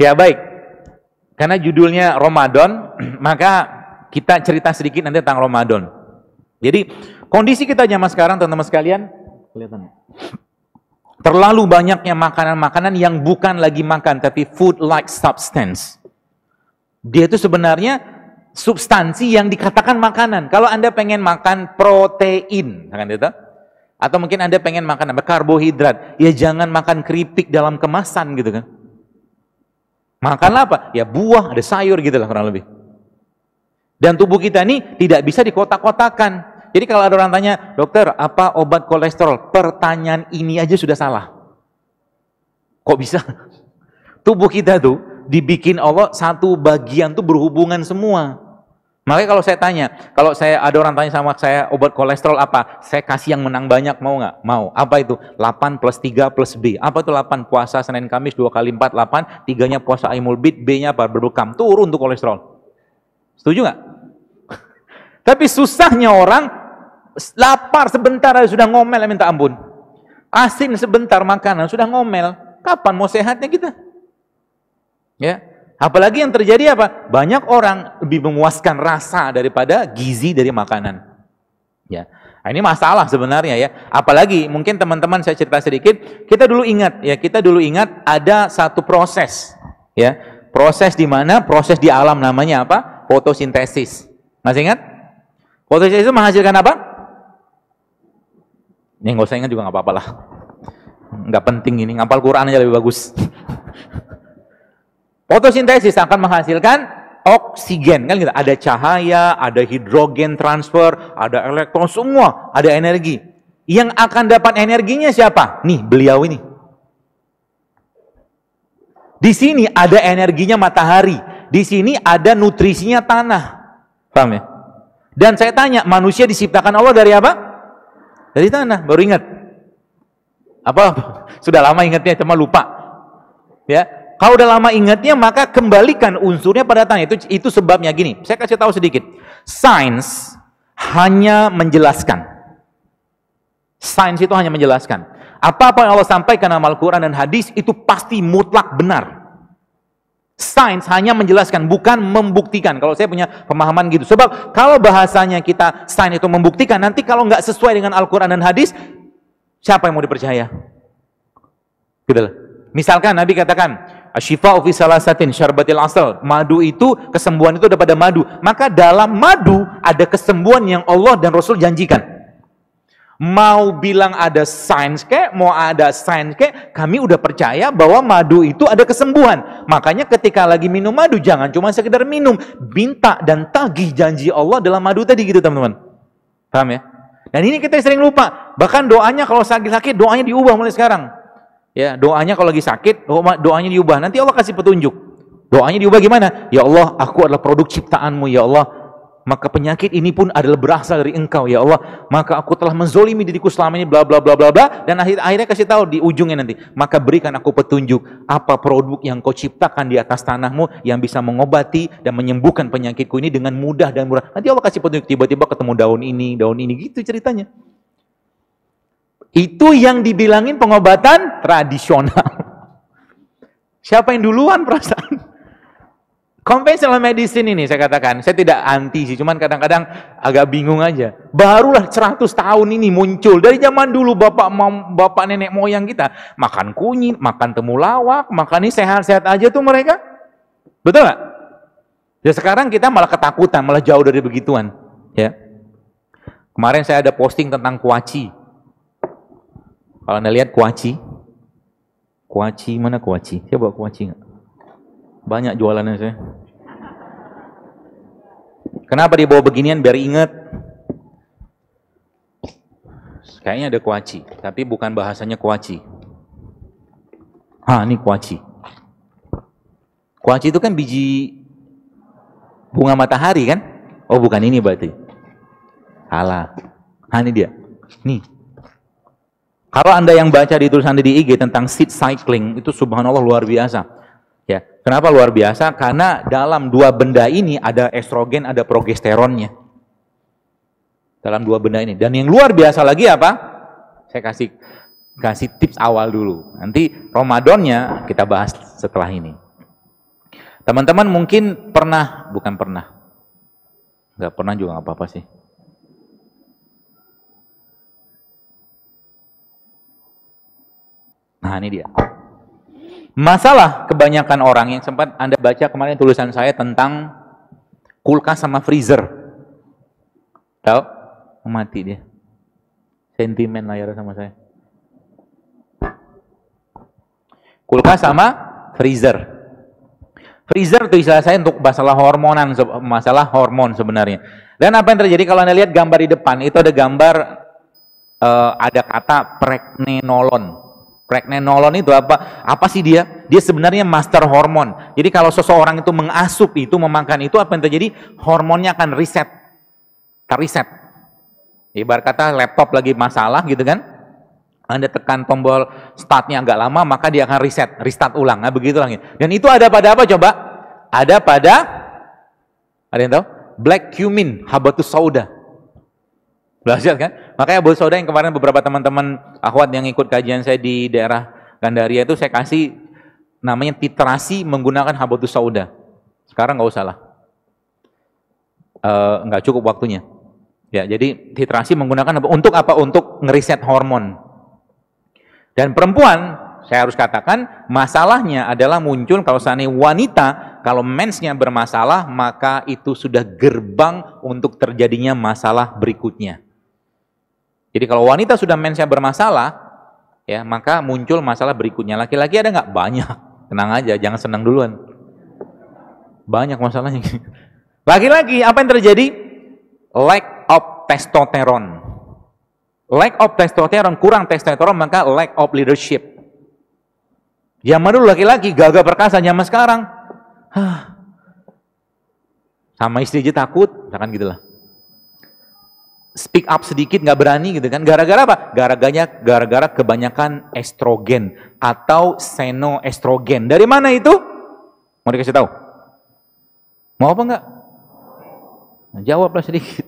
Ya baik, karena judulnya Ramadan, maka kita cerita sedikit nanti tentang Ramadan. Jadi kondisi kita zaman sekarang teman-teman sekalian, kelihatan terlalu banyaknya makanan-makanan yang bukan lagi makan, tapi food like substance. Dia itu sebenarnya substansi yang dikatakan makanan. Kalau Anda pengen makan protein, kan itu? Atau mungkin Anda pengen makan apa? Karbohidrat, ya jangan makan keripik dalam kemasan gitu kan. Makanlah apa? Ya buah, ada sayur gitu lah kurang lebih. Dan tubuh kita ini tidak bisa dikotak-kotakan. Jadi kalau ada orang tanya, dokter apa obat kolesterol? Pertanyaan ini aja sudah salah. Kok bisa? Tubuh kita tuh dibikin Allah satu bagian tuh berhubungan semua. Makanya kalau saya tanya, kalau ada orang tanya sama saya obat kolesterol apa? Saya kasih yang menang banyak, mau nggak? Mau. Apa itu? 8 plus 3 plus B. Apa itu 8? Puasa Senin Kamis 2 kali 4, 8. 3-nya puasa Aimul Bid, B-nya apa? Berbekam. Turun tuh kolesterol. Setuju nggak? Tapi susahnya orang, lapar sebentar aja sudah ngomel, minta ampun. Asin sebentar makanan, sudah ngomel. Kapan mau sehatnya kita? Ya. Apalagi yang terjadi apa? Banyak orang lebih memuaskan rasa daripada gizi dari makanan. Ya. Nah, ini masalah sebenarnya ya. Apalagi mungkin teman-teman saya cerita sedikit, kita dulu ingat ada satu proses ya. Proses di mana? Proses di alam namanya apa? Fotosintesis. Masih ingat? Fotosintesis itu menghasilkan apa? Ini nggak usah ingat juga nggak apa-apa lah. Nggak penting ini, ngapal Quran aja lebih bagus. Fotosintesis akan menghasilkan oksigen, kan gitu. Ada cahaya, ada hidrogen transfer, ada elektron, semua ada energi. Yang akan dapat energinya siapa? Nih, beliau ini. Di sini ada energinya matahari, di sini ada nutrisinya tanah. Paham ya? Dan saya tanya, manusia diciptakan Allah dari apa? Dari tanah, baru ingat. Apa? Sudah lama ingatnya, cuma lupa. Ya. Kalau udah lama ingatnya, maka kembalikan unsurnya pada tanah. Itu sebabnya gini. Saya kasih tahu sedikit. Sains hanya menjelaskan. Sains itu hanya menjelaskan. Apa-apa yang Allah sampaikan dalam Al-Quran dan hadis itu pasti mutlak benar. Sains hanya menjelaskan, bukan membuktikan. Kalau saya punya pemahaman gitu. Sebab kalau bahasanya kita sains itu membuktikan, nanti kalau nggak sesuai dengan Al-Quran dan hadis, siapa yang mau dipercaya? Gitu lah. Misalkan Nabi katakan, Asyifa'u fi salasatin syarbatil asal. Madu itu, kesembuhan itu ada pada madu. Maka dalam madu ada kesembuhan yang Allah dan Rasul janjikan. Mau bilang ada sains kek, mau ada sains kek, kami udah percaya bahwa madu itu ada kesembuhan. Makanya ketika lagi minum madu, jangan cuma sekedar minum. Minta dan tagih janji Allah dalam madu tadi gitu teman-teman. Paham ya? Dan ini kita sering lupa. Bahkan doanya kalau sakit-sakit, doanya diubah mulai sekarang. Ya, doanya kalau lagi sakit, doanya diubah. Nanti Allah kasih petunjuk. Doanya diubah gimana? Ya Allah, aku adalah produk ciptaanmu, ya Allah. Maka penyakit ini pun adalah berasal dari Engkau, ya Allah. Maka aku telah menzolimi diriku selama ini, bla bla bla bla bla. Dan akhirnya kasih tahu di ujungnya nanti. Maka berikan aku petunjuk apa produk yang kau ciptakan di atas tanahmu yang bisa mengobati dan menyembuhkan penyakitku ini dengan mudah dan murah. Nanti Allah kasih petunjuk, tiba-tiba ketemu daun ini, gitu ceritanya. Itu yang dibilangin pengobatan tradisional. Siapa yang duluan perasaan? Conventional medicine ini saya katakan, saya tidak anti sih, cuman kadang-kadang agak bingung aja. Barulah 100 tahun ini muncul. Dari zaman dulu bapak nenek moyang kita, makan kunyit, makan temulawak, makan ini sehat-sehat aja tuh mereka. Betul nggak? Ya sekarang kita malah ketakutan, malah jauh dari begituan. Ya. Kemarin saya ada posting tentang kuaci. Kalau Anda lihat kuaci mana kuaci? Saya bawa kuaci nggak? Banyak jualannya saya. Kenapa dibawa beginian? Biar ingat. Kayaknya ada kuaci, tapi bukan bahasanya kuaci. Ini kuaci. Kuaci itu kan biji bunga matahari kan? Oh bukan ini berarti. Salah. Ini dia. Nih. Kalau Anda yang baca di tulisan di IG tentang seed cycling, itu subhanallah luar biasa. Ya, kenapa luar biasa? Karena dalam dua benda ini ada estrogen, ada progesteronnya. Dalam dua benda ini. Dan yang luar biasa lagi apa? Saya kasih tips awal dulu. Nanti Ramadannya kita bahas setelah ini. Teman-teman mungkin pernah, bukan pernah, nggak pernah juga nggak apa-apa sih. Nah ini dia. Masalah kebanyakan orang yang sempat Anda baca kemarin tulisan saya tentang kulkas sama freezer. Tahu? Mati dia. Sentimen layar sama saya. Kulkas sama freezer. Freezer itu istilah saya untuk masalah hormonan, masalah hormon sebenarnya. Dan apa yang terjadi kalau Anda lihat gambar di depan, itu ada gambar, ada kata pregnenolon. Pregnenolon itu apa? Apa sih dia? Dia sebenarnya master hormon. Jadi kalau seseorang itu mengasup itu, memakan itu, apa yang terjadi? Hormonnya akan terreset. Ibarat kata laptop lagi masalah gitu kan, Anda tekan tombol startnya agak lama, maka dia akan restart ulang. Nah begitu lagi. Dan itu ada pada apa coba? Ada yang tahu? Black cumin, habatus sauda. Belajar kan? Makanya habatus sauda yang kemarin beberapa teman-teman akhwat yang ikut kajian saya di daerah Gandaria itu saya kasih namanya titrasi menggunakan habatus sauda. Sekarang nggak usah lah. Nggak cukup waktunya. Ya, jadi titrasi menggunakan untuk apa? Untuk ngeriset hormon. Dan perempuan, saya harus katakan, masalahnya adalah muncul kalau seandainya wanita, kalau mensnya bermasalah, maka itu sudah gerbang untuk terjadinya masalah berikutnya. Jadi kalau wanita sudah mensnya bermasalah, ya maka muncul masalah berikutnya. Laki-laki ada nggak? Banyak. Tenang aja, jangan senang duluan. Banyak masalahnya. Laki-laki, apa yang terjadi? Lack of testosterone. Lack of testosterone, kurang testosterone, maka lack of leadership. Zaman dulu laki-laki gagah perkasa, zaman sekarang sama istri aja takut, misalkan gitulah. Speak up sedikit nggak berani gitu kan. Gara-gara apa? Gara-gara kebanyakan estrogen atau senoestrogen. Dari mana itu? Mau dikasih tahu? Mau apa enggak? Nah, jawablah sedikit.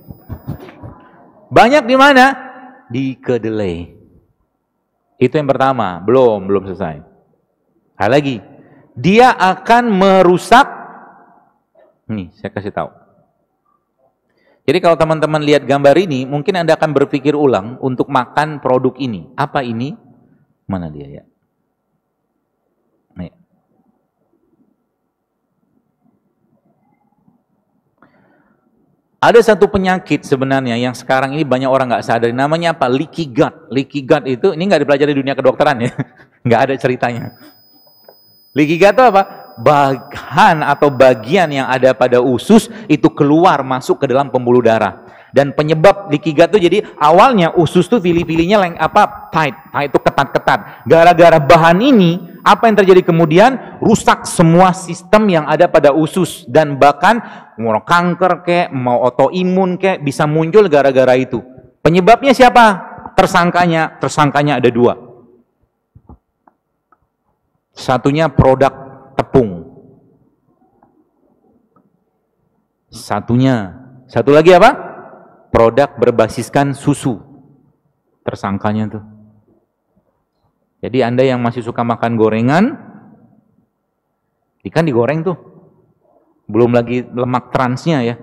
Banyak di mana? Di kedelai. Itu yang pertama, belum selesai. Ada lagi, dia akan merusak. Nih, saya kasih tahu. Jadi kalau teman-teman lihat gambar ini, mungkin Anda akan berpikir ulang untuk makan produk ini. Apa ini? Mana dia ya? Nih. Ada satu penyakit sebenarnya yang sekarang ini banyak orang nggak sadar. Namanya apa? Leaky gut. Leaky gut itu, ini nggak dipelajari di dunia kedokteran ya. Nggak ada ceritanya. Leaky gut itu apa? Bahan atau bagian yang ada pada usus itu keluar masuk ke dalam pembuluh darah. Dan penyebab leaky gut itu jadi awalnya usus tuh pilih-pilihnya tight itu ketat-ketat. Gara-gara bahan ini, apa yang terjadi kemudian? Rusak semua sistem yang ada pada usus dan bahkan mau kanker kek, mau autoimun kek, bisa muncul gara-gara itu. Penyebabnya siapa? Tersangkanya ada dua. Satunya produk tepung. Satu lagi apa? Produk berbasiskan susu. Tersangkanya tuh. Jadi Anda yang masih suka makan gorengan, ikan digoreng tuh. Belum lagi lemak transnya ya.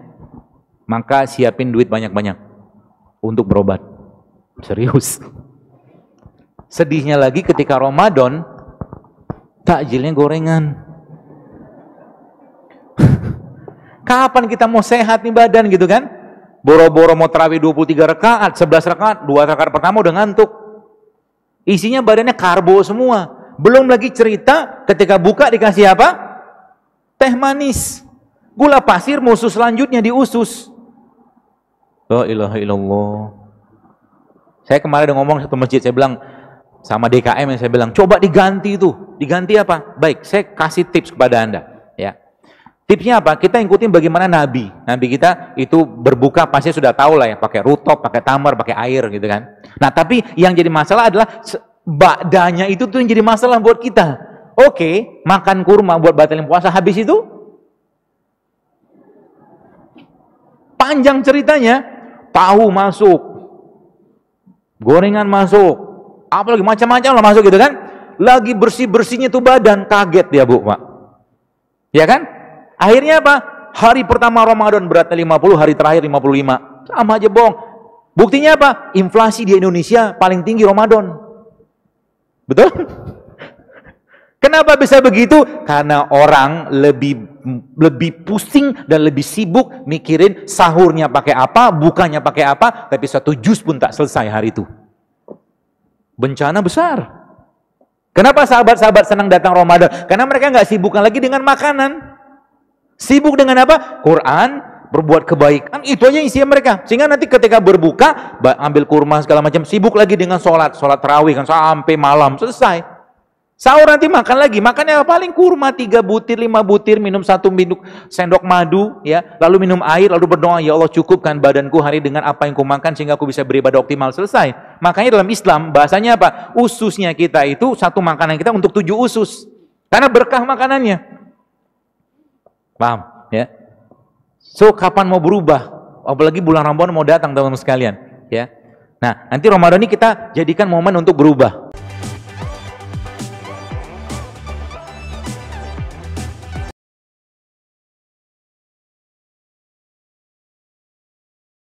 Maka siapin duit banyak-banyak untuk berobat. Serius. Sedihnya lagi ketika Ramadan, takjilnya gorengan. Kapan kita mau sehat nih badan gitu kan? Boro-boro mau tarawih 23 rakaat, 11 rakaat, 2 rakaat pertama udah ngantuk. Isinya badannya karbo semua. Belum lagi cerita ketika buka dikasih apa? Teh manis. Gula pasir musuh selanjutnya di usus. La ilaha illallah. Saya kemarin udah ngomong satu masjid, saya bilang sama DKM yang saya bilang, coba diganti itu. Diganti apa? Baik, saya kasih tips kepada Anda. Ya. Tipsnya apa? Kita ikutin bagaimana Nabi. Nabi kita itu berbuka pasti sudah tahu lah ya, pakai rutop, pakai tamar, pakai air gitu kan. Nah, tapi yang jadi masalah adalah ba'danya itu tuh yang jadi masalah buat kita. Oke, makan kurma buat batalin puasa, habis itu panjang ceritanya, tahu masuk, gorengan masuk, apalagi macam-macam lah masuk gitu kan. Lagi bersih-bersihnya tuh badan, kaget dia Bu, Pak. Ya kan? Akhirnya apa? Hari pertama Ramadan beratnya 50, hari terakhir 55. Sama aja bohong. Buktinya apa? Inflasi di Indonesia paling tinggi Ramadan. Betul? Kenapa bisa begitu? Karena orang lebih pusing dan lebih sibuk mikirin sahurnya pakai apa, bukanya pakai apa, tapi satu jus pun tak selesai hari itu. Bencana besar. Kenapa sahabat-sahabat senang datang Ramadan? Karena mereka nggak sibukkan lagi dengan makanan. Sibuk dengan apa? Quran, berbuat kebaikan, itu aja isinya mereka. Sehingga nanti ketika berbuka, ambil kurma segala macam, sibuk lagi dengan sholat tarawih kan sampai malam selesai. Sahur nanti makan lagi, makannya paling kurma 3 butir, 5 butir, minum 1 sendok madu, ya, lalu minum air, lalu berdoa, ya Allah cukupkan badanku hari dengan apa yang kumakan sehingga aku bisa beribadah optimal, selesai. Makanya dalam Islam bahasanya apa? Ususnya kita itu satu makanan kita untuk 7 usus, karena berkah makanannya. Paham? Ya. So kapan mau berubah? Apalagi bulan Ramadan mau datang teman-teman sekalian, ya. Nah nanti Ramadan ini kita jadikan momen untuk berubah.